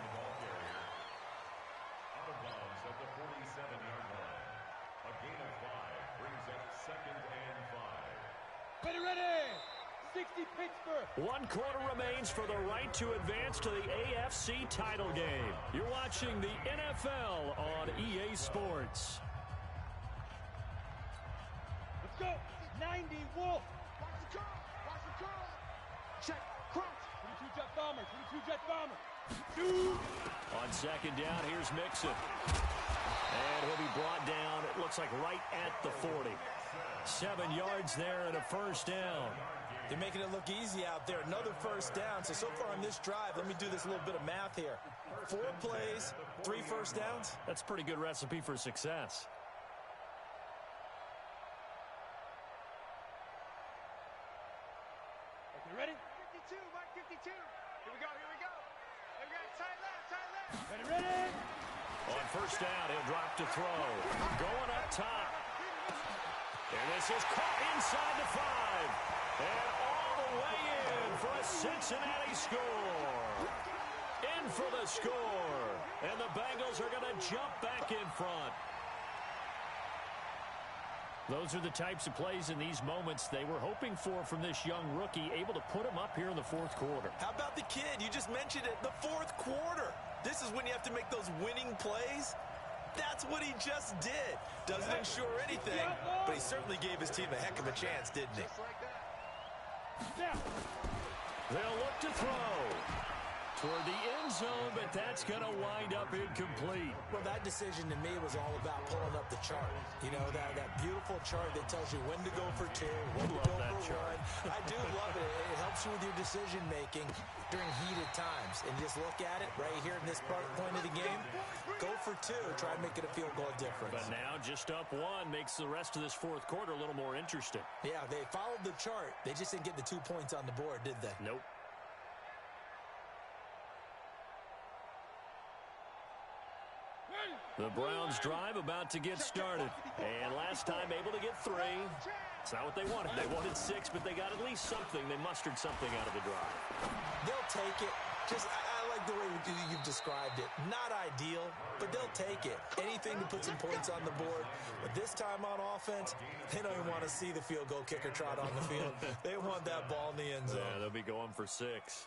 [SPEAKER 3] Out of bounds at the 47-yard line. A gain of 5 brings up 2nd and 5.
[SPEAKER 5] Ready. 60 Pittsburgh.
[SPEAKER 1] 1 quarter remains for the right to advance to the AFC title game. You're watching the NFL on EA Sports.
[SPEAKER 5] Let's go. 90 Wolf.
[SPEAKER 4] Watch the curl. Watch the curl. Check. Crouch.
[SPEAKER 5] 22 jet bomber. 22 jet bomber. Shoot.
[SPEAKER 1] On 2nd down, here's Mixon. And he'll be brought down, it looks like right at the 40. 7 yards there and a 1st down.
[SPEAKER 2] They're making it look easy out there. Another 1st down. So far on this drive, let me do this little bit of math here. 4 plays, 3 1st downs.
[SPEAKER 1] That's a pretty good recipe for success.
[SPEAKER 5] Okay, ready?
[SPEAKER 4] 52, Mike 52. Here we go. Here we got tight left.
[SPEAKER 5] Ready.
[SPEAKER 1] On 1st down, he'll drop to throw. Going up top. And this is caught inside the 5. And all the way in for a Cincinnati score. In for the score. And the Bengals are going to jump back in front. Those are the types of plays in these moments they were hoping for from this young rookie, able to put him up here in the 4th quarter.
[SPEAKER 2] How about the kid? You just mentioned it, the 4th quarter. This is when you have to make those winning plays. That's what he just did. Doesn't ensure anything, but he certainly gave his team a heck of a chance, didn't he?
[SPEAKER 4] Just like that.
[SPEAKER 5] Down.
[SPEAKER 1] They'll look to throw toward the end zone, but that's going to wind up incomplete.
[SPEAKER 2] Well, that decision to me was all about pulling up the chart. You know, that beautiful chart that tells you when to go for 2, when to go for 1. I do love it. It helps you with your decision-making during heated times. And just look at it right here in this point of the game. Go for 2. Try and make it a field goal difference.
[SPEAKER 1] But now just up 1 makes the rest of this 4th quarter a little more interesting.
[SPEAKER 2] Yeah, they followed the chart. They just didn't get the 2 points on the board, did they?
[SPEAKER 1] Nope. The Browns drive about to get started. And last time able to get 3. It's not what they wanted. They wanted 6, but they got at least something. They mustered something out of the drive.
[SPEAKER 2] They'll take it. I like the way you've described it. Not ideal, but they'll take it. Anything to put some points on the board. But this time on offense, they don't even want to see the field goal kicker trot on the field. They want that ball in the end zone.
[SPEAKER 1] Yeah, they'll be going for 6.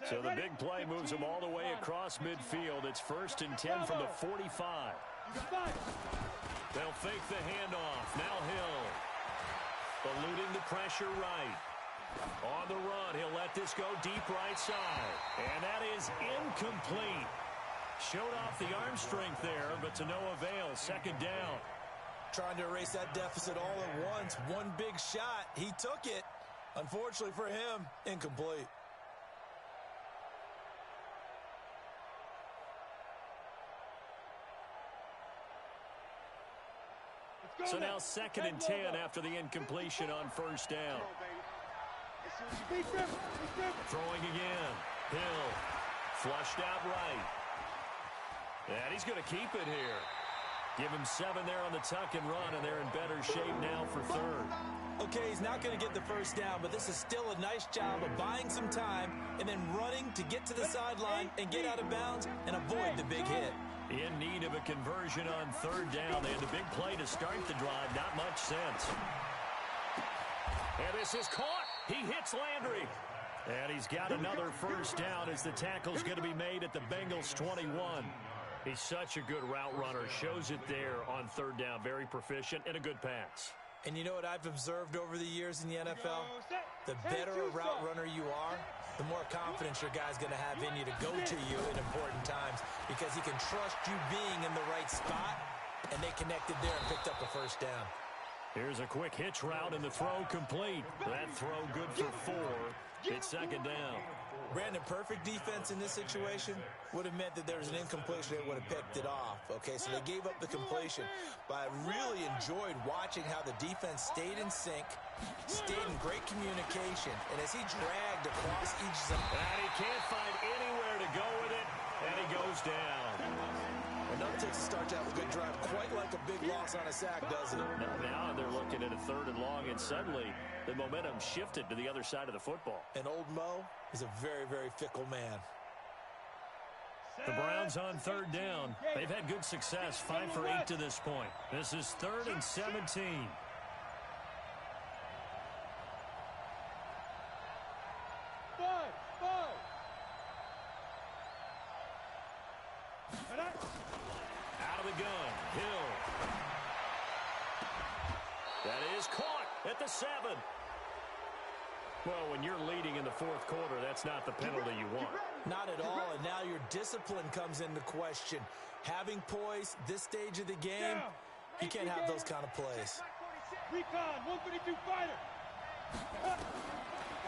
[SPEAKER 1] So the big play moves them all the way across midfield. It's 1st and 10 from the 45. They'll fake the handoff. Now Hill. Eluding the pressure right. On the run, he'll let this go deep right side. And that is incomplete. Showed off the arm strength there, but to no avail. Second down.
[SPEAKER 2] Trying to erase that deficit all at once. One big shot. He took it. Unfortunately for him, incomplete.
[SPEAKER 1] So now 2nd and 10 after the incompletion on first down. Throwing again. Hill. Flushed out right. And he's going to keep it here. Give him 7 there on the tuck and run, and they're in better shape now for third.
[SPEAKER 2] Okay, he's not going to get the first down, but this is still a nice job of buying some time and then running to get to the sideline and get out of bounds and avoid the big hit.
[SPEAKER 1] In need of a conversion on third down. They had the big play to start the drive. Not much sense. And this is caught. He hits Landry. And he's got another first down as the tackle's going to be made at the Bengals 21. He's such a good route runner. Shows it there on third down. Very proficient and a good pass.
[SPEAKER 2] And you know what I've observed over the years in the NFL? The better a route runner you are, the more confidence your guy's going to have in you to go to you in important times because he can trust you being in the right spot, and they connected there and picked up a first down.
[SPEAKER 1] Here's a quick hitch route, and the throw complete. That throw good for 4. It's second down.
[SPEAKER 2] Brandon, perfect defense in this situation would have meant that there was an incompletion. They would have picked it off. Okay, so they gave up the completion. But I really enjoyed watching how the defense stayed in sync, stayed in great communication, and as he dragged across each zone.
[SPEAKER 1] And he can't find anywhere to go with it, and he goes down.
[SPEAKER 2] It doesn't take a start to have a good drive, quite like a big loss on a sack, does it?
[SPEAKER 1] Now they're looking at a 3rd and long, and suddenly the momentum shifted to the other side of the football.
[SPEAKER 2] And old Mo is a very, very fickle man.
[SPEAKER 1] The Browns on third down. They've had good success, 5 for 8 to this point. This is 3rd and 17. Out of the gun, Hill. That is caught at the 7. Well, when you're leading in the 4th quarter, that's not the penalty you want.
[SPEAKER 2] Not at all, and now your discipline comes into question. Having poise this stage of the game, you can't have those kind of plays.
[SPEAKER 5] Recon, 132 fighter.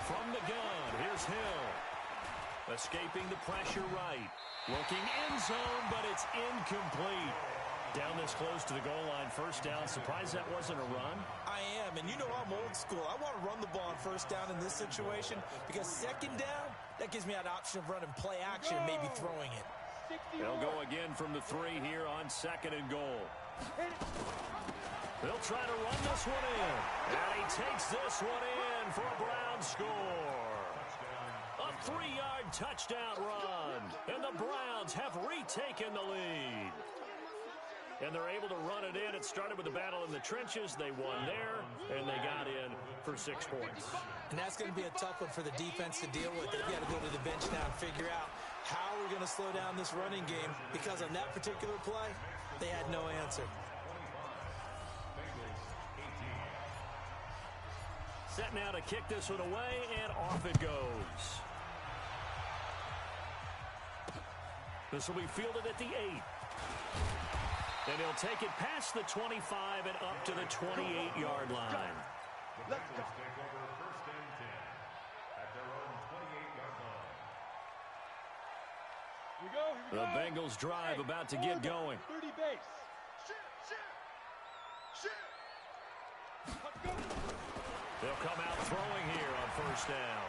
[SPEAKER 1] From the gun, here's Hill. Escaping the pressure right. Looking end zone, but it's incomplete. Down this close to the goal line, first down. Surprised that wasn't a run?
[SPEAKER 2] I am, and you know I'm old school. I want to run the ball on first down in this situation because second down, that gives me an option of running play action, maybe throwing it.
[SPEAKER 1] They'll go again from the 3 here on 2nd and goal. They'll try to run this one in. And he takes this one in for a Brown score. A 3-yard touchdown run. And the Browns have retaken the lead. And they're able to run it in. It started with a battle in the trenches. They won there, and they got in for 6 points.
[SPEAKER 2] And that's going to be a tough one for the defense to deal with. They've got to go to the bench now and figure out how we're going to slow down this running game because on that particular play, they had no answer.
[SPEAKER 1] Set now to kick this one away, and off it goes. This will be fielded at the 8. And he'll take it past the 25 and up to the 28-yard line.
[SPEAKER 3] The Bengals take over 1st and 10 at their own 28-yard line.
[SPEAKER 1] The Bengals drive about to get going.
[SPEAKER 5] 30 base.
[SPEAKER 1] They'll come out throwing here on first down.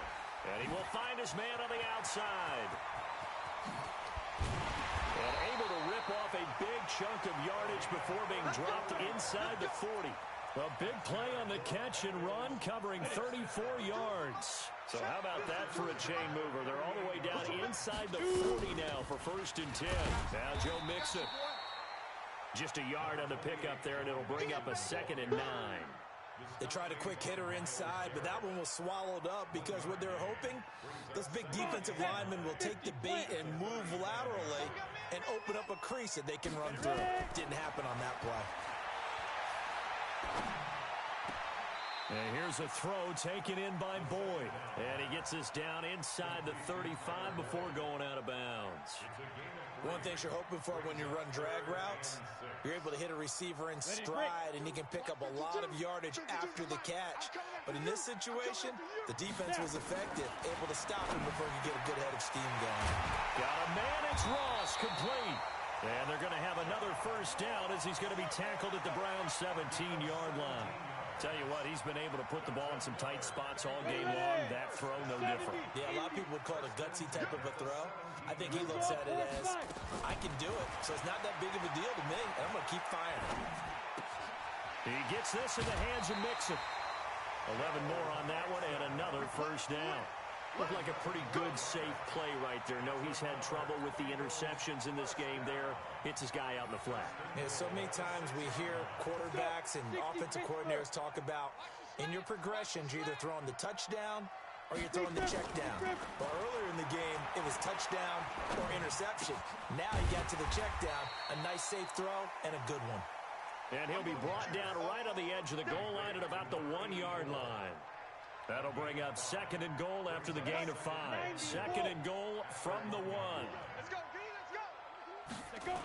[SPEAKER 1] And he will find his man on the outside. And able to rip off a big chunk of yardage before being dropped inside the 40. A big play on the catch and run, covering 34 yards. So how about that for a chain mover? They're all the way down inside the 40 now for 1st and 10. Now Joe Mixon. Just a yard on the pickup there, and it'll bring up a 2nd and 9.
[SPEAKER 2] They tried a quick hitter inside, but that one was swallowed up because what they're hoping, those big defensive linemen will take the bait and move laterally and open up a crease that they can run through. Didn't happen on that play.
[SPEAKER 1] And here's a throw taken in by Boyd. And he gets this down inside the 35 before going out of bounds.
[SPEAKER 2] One thing you're hoping for when you run drag routes, you're able to hit a receiver in stride, and he can pick up a lot of yardage after the catch. But in this situation, the defense was effective, able to stop him before he could get a good head of steam going.
[SPEAKER 1] Got a man, it's Ross, complete. And they're going to have another first down as he's going to be tackled at the Browns' 17-yard line. Tell you what, he's been able to put the ball in some tight spots all game long. That throw, no different.
[SPEAKER 2] Yeah, a lot of people would call it a gutsy type of a throw. I think he looks at it as, I can do it, so it's not that big of a deal to me, and I'm going to keep firing.
[SPEAKER 1] He gets this in the hands of Mixon. 11 more on that one, and another first down. Looked like a pretty good, safe play right there. No, he's had trouble with the interceptions in this game there. Hits his guy out in the flat.
[SPEAKER 2] Yeah, so many times we hear quarterbacks and offensive coordinators talk about, in your progressions, you're either throwing the touchdown or you're throwing the check down. But earlier in the game, it was touchdown or interception. Now you got to the check down, a nice, safe throw, and a good one.
[SPEAKER 1] And he'll be brought down right on the edge of the goal line at about the 1-yard line. That'll bring up 2nd and goal after the gain of 5. 2nd and goal from the 1.
[SPEAKER 4] Let's go, D, let's go.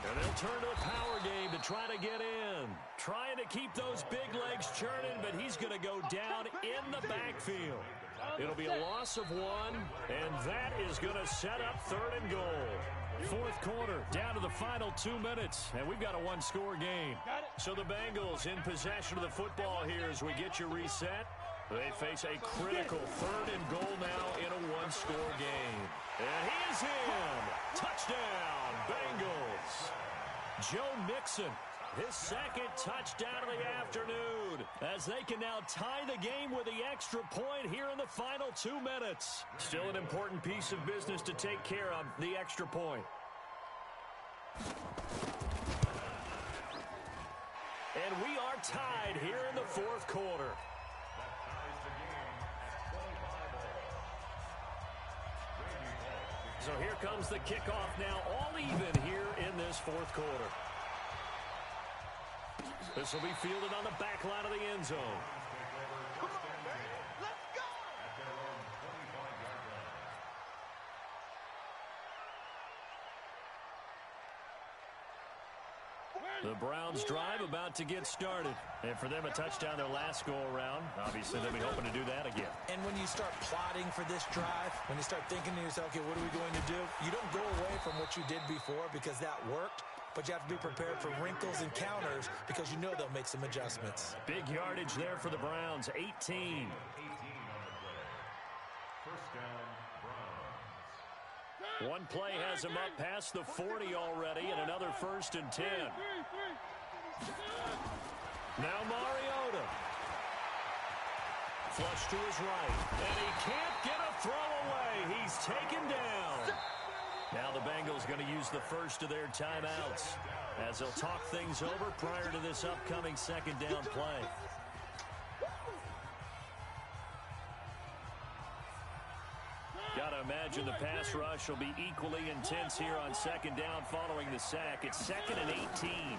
[SPEAKER 1] And they'll turn to the power game to try to get in. Trying to keep those big legs churning, but he's going to go down in the backfield. It'll be a loss of 1, and that is going to set up 3rd and goal. 4th quarter, down to the final 2 minutes, and we've got a 1-score game. So the Bengals in possession of the football here as we get you reset. They face a critical 3rd and goal now in a 1-score game. And he is in. Touchdown, Bengals. Joe Mixon, his 2nd touchdown of the afternoon, as they can now tie the game with the extra point here in the final 2 minutes. Still an important piece of business to take care of, the extra point. And we are tied here in the 4th quarter. So here comes the kickoff now, all even here in this 4th quarter. This will be fielded on the back line of the end zone.
[SPEAKER 4] Come on, man. Let's go.
[SPEAKER 1] The Browns drive about to get started. And for them, a touchdown their last go-around. Obviously, they'll be hoping to do that again.
[SPEAKER 2] And when you start plotting for this drive, when you start thinking to yourself, okay, what are we going to do? You don't go away from what you did before because that worked, but you have to be prepared for wrinkles and counters because you know they'll make some adjustments.
[SPEAKER 1] Big yardage there for the Browns, 18.
[SPEAKER 3] 18 on the play. First down, Browns.
[SPEAKER 1] One play has him up past the 40 already, and another 1st and 10. Now Mariota. Flush to his right, and he can't get a throw away. He's taken down. Now the Bengals going to use the first of their timeouts as they'll talk things over prior to this upcoming 2nd down play. Got to imagine the pass rush will be equally intense here on 2nd down following the sack. It's 2nd and 18.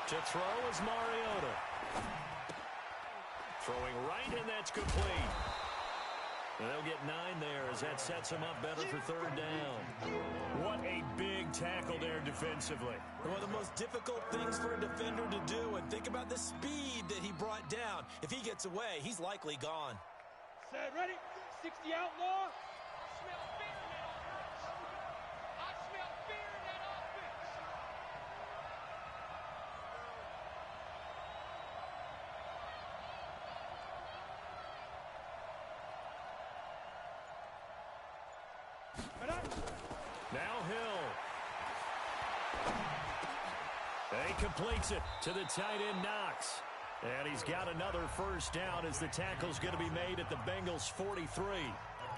[SPEAKER 1] To throw is Mariota. Throwing right, and that's complete. And they'll get 9 there as that sets him up better for 3rd down. What a big tackle there defensively.
[SPEAKER 2] One of the most difficult things for a defender to do, and think about the speed that he brought down. If he gets away, he's likely gone.
[SPEAKER 5] Set, ready? 60 outlaw. I smell fear in that offense. I smell fear in that offense.
[SPEAKER 1] Now Hill. And he completes it to the tight end Knox. And he's got another first down as the tackle's going to be made at the Bengals 43.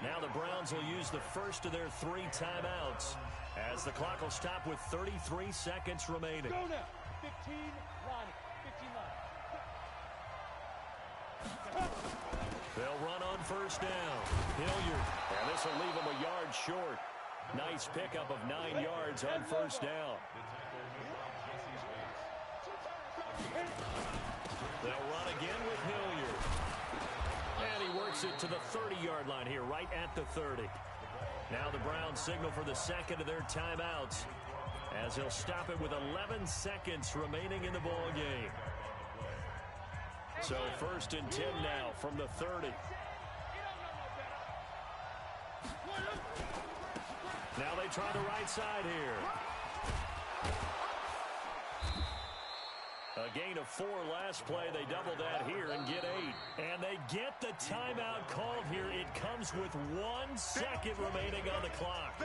[SPEAKER 1] Now the Browns will use the first of their 3 timeouts as the clock will stop with 33 seconds remaining.
[SPEAKER 5] Go now. 15 line. 15 line.
[SPEAKER 1] They'll run on first down. Hilliard. And this will leave him a yard short. Nice pickup of 9 yards on first down. They'll run again with Hilliard. And he works it to the 30-yard line here, right at the 30. Now the Browns signal for the second of their timeouts, as he'll stop it with 11 seconds remaining in the ball game. So 1st and 10 now from the 30. Now they try the right side here. A gain of 4 last play. They double that here and get 8. And they get the timeout called here. It comes with 1 second remaining on the clock.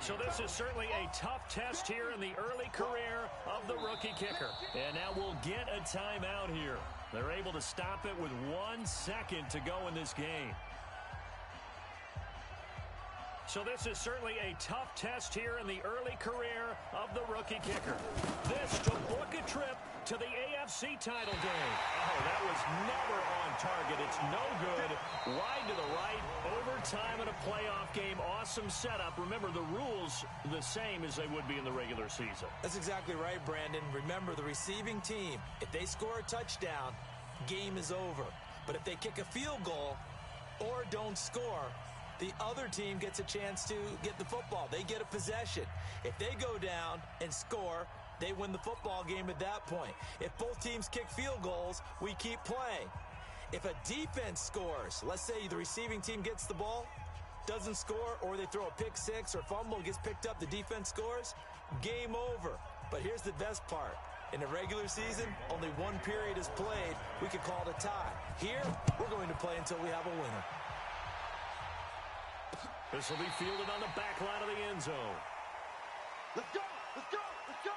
[SPEAKER 1] So this is certainly a tough test here in the early career of the rookie kicker. And now we'll get a timeout here. They're able to stop it with 1 second to go in this game. So this is certainly a tough test here in the early career of the rookie kicker. This to book a trip to the AFC title game. Oh, that was never on target. It's no good. Wide to the right. Overtime in a playoff game. Awesome setup. Remember, the rules the same as they would be in the regular season.
[SPEAKER 2] That's exactly right, Brandon. Remember, the receiving team, if they score a touchdown, game is over. But if they kick a field goal or don't score, the other team gets a chance to get the football. They get a possession. If they go down and score, they win the football game at that point. If both teams kick field goals, we keep playing. If a defense scores, let's say the receiving team gets the ball, doesn't score, or they throw a pick six or fumble, gets picked up, the defense scores, game over. But here's the best part. In the regular season, only 1 period is played. We could call it a tie. Here, we're going to play until we have a winner.
[SPEAKER 1] This will be fielded on the back line of the end zone.
[SPEAKER 4] Let's go! Let's go! Let's go!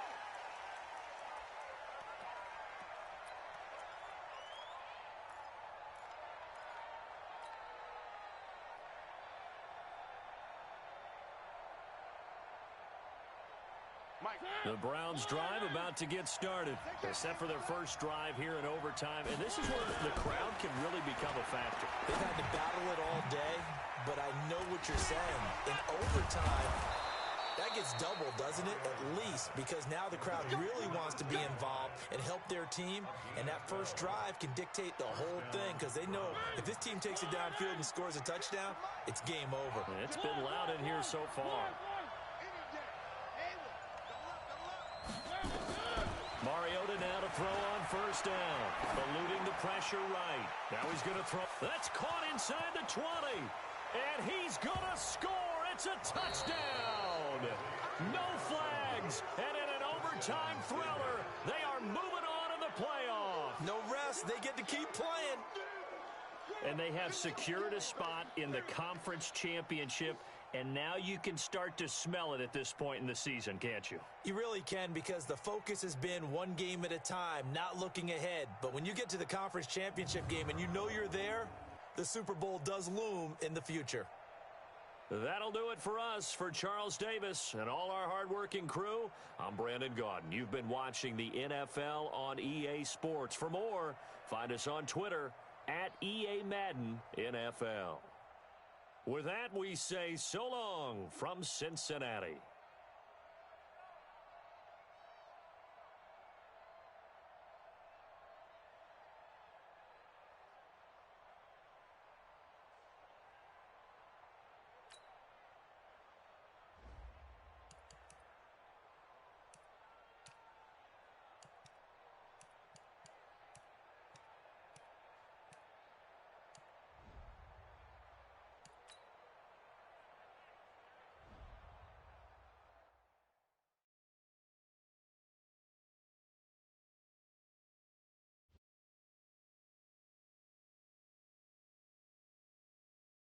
[SPEAKER 1] The Browns drive about to get started. They're set for their first drive here in overtime, and this is where the crowd can really become a factor.
[SPEAKER 2] They've had to battle it all day, but I know what you're saying. In overtime, that gets doubled, doesn't it? At least, because now the crowd really wants to be involved and help their team, and that first drive can dictate the whole thing, because they know if this team takes it downfield and scores a touchdown, it's game over.
[SPEAKER 1] And it's been loud in here so far. Mariota now to throw on first down. Eluding the pressure right. Now he's going to throw. That's caught inside the 20. And he's going to score. It's a touchdown. No flags. And in an overtime thriller, they are moving on in the playoff.
[SPEAKER 2] No rest. They get to keep playing.
[SPEAKER 1] And they have secured a spot in the conference championship. And now you can start to smell it at this point in the season, can't you?
[SPEAKER 2] You really can, because the focus has been 1 game at a time, not looking ahead. But when you get to the conference championship game and you know you're there, the Super Bowl does loom in the future.
[SPEAKER 1] That'll do it for us. For Charles Davis and all our hardworking crew, I'm Brandon Gaudin. You've been watching the NFL on EA Sports. For more, find us on Twitter at EA Madden NFL. With that, we say so long from Cincinnati.